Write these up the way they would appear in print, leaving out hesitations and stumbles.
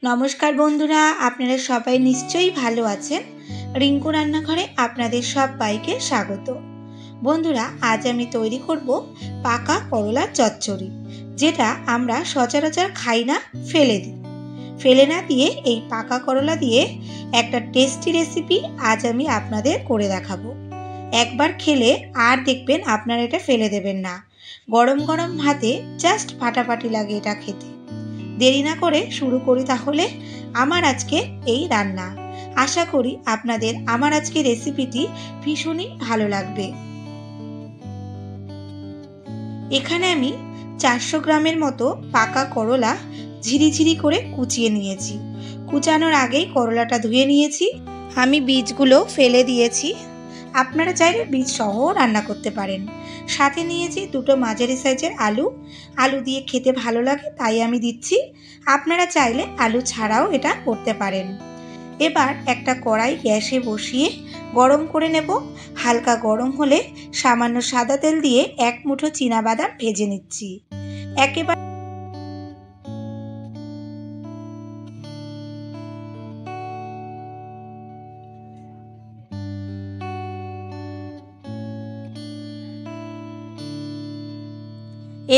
নমস্কার বন্ধুরা, আপনারা সবাই নিশ্চয়ই ভালো আছেন। রিঙ্কু রান্নাঘরে আপনাদের সবাইকে স্বাগত। বন্ধুরা, আজ আমি তৈরি করব পাকা করলার চচ্চড়ি, যেটা আমরা সচরাচর খাই না, ফেলে না দিয়ে এই পাকা করলা দিয়ে একটা টেস্টি রেসিপি আজ আমি আপনাদের করে দেখাবো। একবার খেলে আর দেখবেন আপনারা এটা ফেলে দেবেন না। গরম গরম ভাতে জাস্ট ফাটাফাটি লাগে এটা খেতে। দেরি না করে শুরু করি তাহলে আমার আজকে এই রান্না। আশা করি আপনাদের আমার আজকে রেসিপিটি ভীষণই ভালো লাগবে। এখানে আমি 400 গ্রামের মতো পাকা করলা ঝিরিঝিরি করে কুচিয়ে নিয়েছি। কুচানোর আগেই করলাটা ধুয়ে নিয়েছি। আমি বীজগুলো ফেলে দিয়েছি। আপনারা চাইলে বীজ সহ রান্না করতে পারেন। সাথে নিয়েছি দুটো মাঝারি সাইজের আলু দিয়ে খেতে ভালো লাগে তাই আমি দিচ্ছি। আপনারা চাইলে আলু ছাড়াও এটা করতে পারেন। এবার একটা কড়াই গ্যাসে বসিয়ে গরম করে নেব। হালকা গরম হলে সামান্য সাদা তেল দিয়ে 1 মুঠো চীনাবাদাম ভেজে নিচ্ছি। একেবারে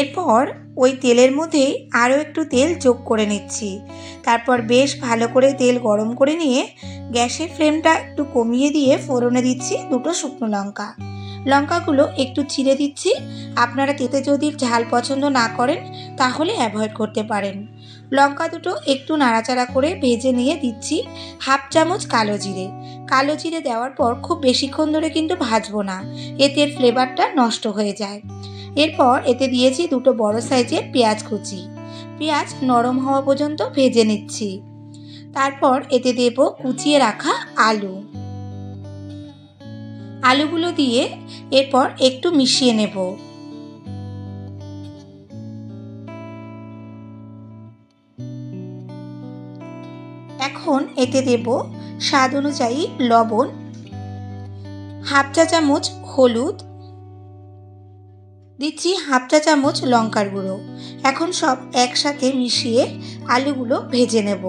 এরপর ওই তেলের মধ্যে আরও একটু তেল যোগ করে নিচ্ছি। তারপর বেশ ভালো করে তেল গরম করে নিয়ে গ্যাসের ফ্লেমটা একটু কমিয়ে দিয়ে ফোড়নে দিচ্ছি দুটো শুকনো লঙ্কা। লঙ্কাগুলো একটু চিড়ে দিচ্ছি। আপনারা তেতে যদি ঝাল পছন্দ না করেন তাহলে অ্যাভয়েড করতে পারেন। লঙ্কা দুটো একটু নাড়াচাড়া করে ভেজে নিয়ে দিচ্ছি 1/2 চামচ কালো জিরে দেওয়ার পর খুব বেশিক্ষণ ধরে কিন্তু ভাজবো না, এতে ফ্লেভারটা নষ্ট হয়ে যায়। এরপর এতে দিয়েছি দুটো বড় সাইজের পেঁয়াজ কুচি। পেঁয়াজ নরম হওয়া পর্যন্ত ভেজে নিচ্ছি। তারপর এতে দেব কুচিয়ে রাখা আলুগুলো দিয়ে এরপর একটু মিশিয়ে নেব। এখন এতে দেব স্বাদ অনুযায়ী লবণ, 1/2 চা চামচ হলুদ, দিচ্ছি 1/2 চা চামচ লঙ্কার গুঁড়ো। এখন সব একসাথে মিশিয়ে আলুগুলো ভেজে নেব।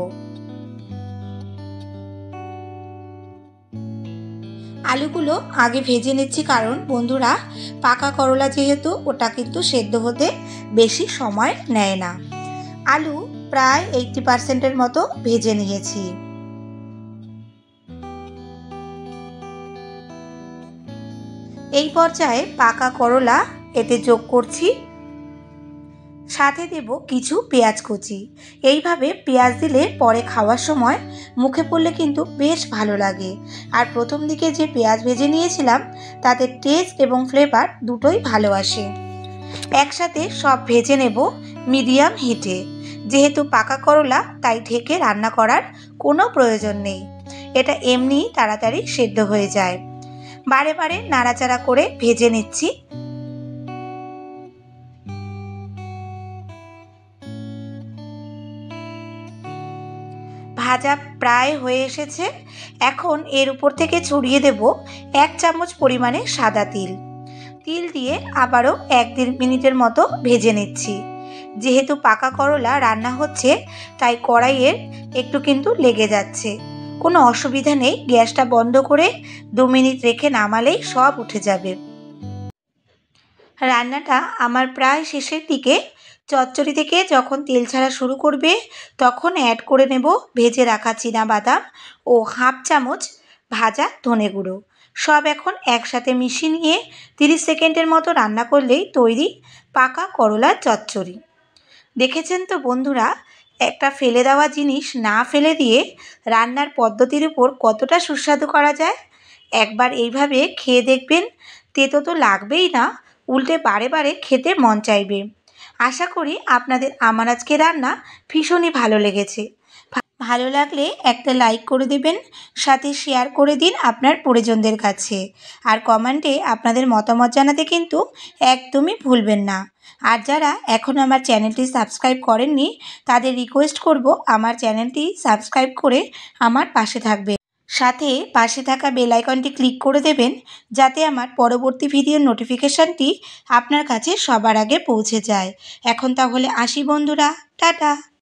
আলুগুলো আগে ভেজে নিচ্ছি কারণ বন্ধুরা, পাকা করলা যেহেতু ওটা কিন্তু সেদ্ধ হতে বেশি সময় নেয় না। আলু প্রায় 80% মতো ভেজে নিয়েছি। এই পর্যায়ে পাকা করলা এতে যোগ করছি। সাথে দেব কিছু পেঁয়াজ কুচি। এইভাবে পেঁয়াজ দিলে পরে খাওয়ার সময় মুখে পড়লে কিন্তু বেশ ভালো লাগে। আর প্রথম দিকে যে পেঁয়াজ ভেজে নিয়েছিলাম তাতে টেস্ট এবং ফ্লেভার দুটোই ভালো আসে। একসাথে সব ভেজে নেব মিডিয়াম হিটে। যেহেতু পাকা করলা তাই ঢেকে রান্না করার কোনো প্রয়োজন নেই, এটা এমনিই তাড়াতাড়ি সেদ্ধ হয়ে যায়। বারে বারে নাড়াচাড়া করে ভেজে নিচ্ছি। ভাজা প্রায় হয়ে এসেছে। এখন এর উপর থেকে ছড়িয়ে দেব 1 চামচ পরিমাণে সাদা তিল দিয়ে আবারও 1-1.5 মিনিটের মতো ভেজে নিচ্ছি। যেহেতু পাকা করলা রান্না হচ্ছে তাই কড়াইয়ের একটু কিন্তু লেগে যাচ্ছে, কোনো অসুবিধা নেই। গ্যাসটা বন্ধ করে 2 মিনিট রেখে নামালেই সব উঠে যাবে। রান্নাটা আমার প্রায় শেষের দিকে। চচ্চড়ি থেকে যখন তেল ছাড়া শুরু করবে তখন অ্যাড করে নেব ভেজে রাখা চীনাবাদাম ও 1/2 চামচ ভাজা ধনে গুঁড়ো। সব এখন একসাথে মিশিয়ে নিয়ে 30 সেকেন্ডের মতো রান্না করলেই তৈরি পাকা করলার চচ্চড়ি। দেখেছেন তো বন্ধুরা, একটা ফেলে দেওয়া জিনিস না ফেলে দিয়ে রান্নার পদ্ধতির উপর কতটা সুস্বাদু করা যায়। একবার এইভাবে খেয়ে দেখবেন, তেতো তো লাগবেই না, উল্টে বারে বারে খেতে মন চাইবে। আশা করি আপনাদের আমার আজকে রান্না ভীষণই ভালো লেগেছে। ভালো লাগলে একটা লাইক করে দেবেন, সাথে শেয়ার করে দিন আপনার পরিজনদের কাছে। আর কমেন্টে আপনাদের মতামত জানাতে কিন্তু একদমই ভুলবেন না। আর যারা এখনও আমার চ্যানেলটি সাবস্ক্রাইব করেননি তাদের রিকোয়েস্ট করব আমার চ্যানেলটি সাবস্ক্রাইব করে আমার পাশে থাকবে। সাথে পাশে থাকা বেল আইকনটি ক্লিক করে দেবেন যাতে আমার পরবর্তী ভিডিওর নোটিফিকেশানটি আপনার কাছে সবার আগে পৌঁছে যায়। এখন তাহলে আসি বন্ধুরা, টাটা।